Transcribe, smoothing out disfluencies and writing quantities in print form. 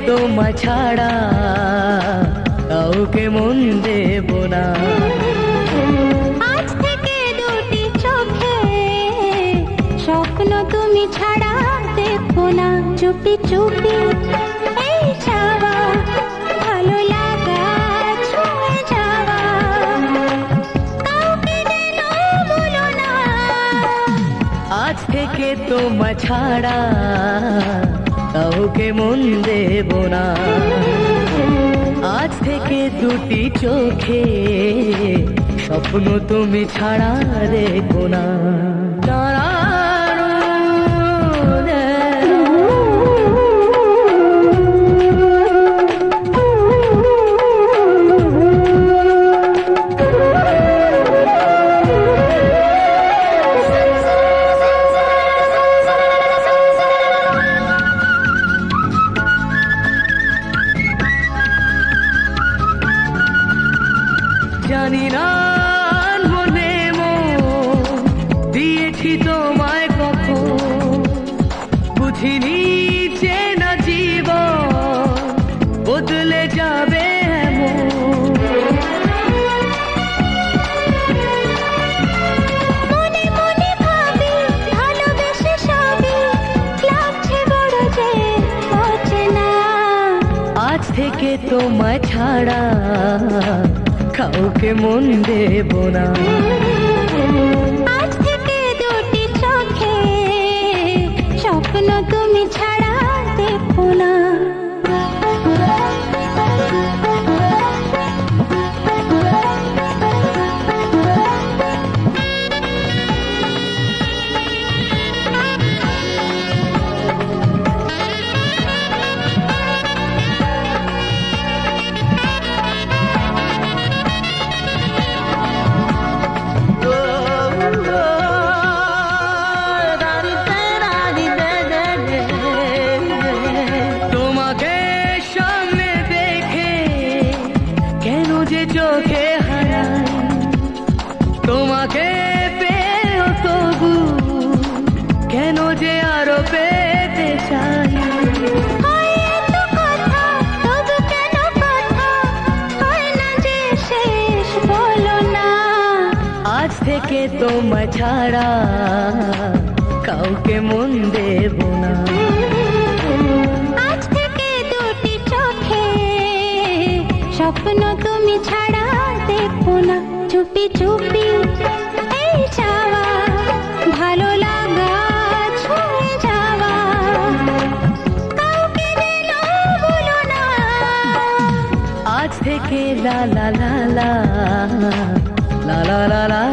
তোমায় ছাড়া কাউকে মন দেব না। আজ থেকে দুটি চোখে স্বপ্ন তুমি ছাড়া দেখবো না। চুপি চুপি এই যাওয়া, ভালো লাগা ছুঁয়ে যাওয়া, কাউকে যেন বলো না। আজ থেকে তোমায় ছাড়া কাউকে মন দেব না। আজ থেকে দুটি চোখে স্বপ্ন তুমি ছাড়া দেখো না। জানি না মনে দিয়েছি তোমায় কখন, বুঝিনি যে না জীবন বদলে যাবে এমন। মনে মনে ভাবি ভালোবেসে সবই লাগছে বড় যে অচেনা। আজ থেকে তোমায় ছাড়া কাউকে মন দেব না। আজ থেকে দুটি চোখে স্বপ্ন তুমি ছাড়া দেখবো না। চোখে হারাই তোমাকে পেও, তবু কেন যে আরো পেতে চাই। আজ থেকে তোমায় ছাড়া কাউকে মন দেব না। আজ থেকে দুটি চোখে স্বপ্ন তুমি ছাড়া দেখবো না। চুপি চুপি এই যাওয়া, ভালো লাগা ছুঁয়ে যাওয়া, কাউকে যেন বলো না। আজ থেকে লা লা লা লা লা লা লা লা।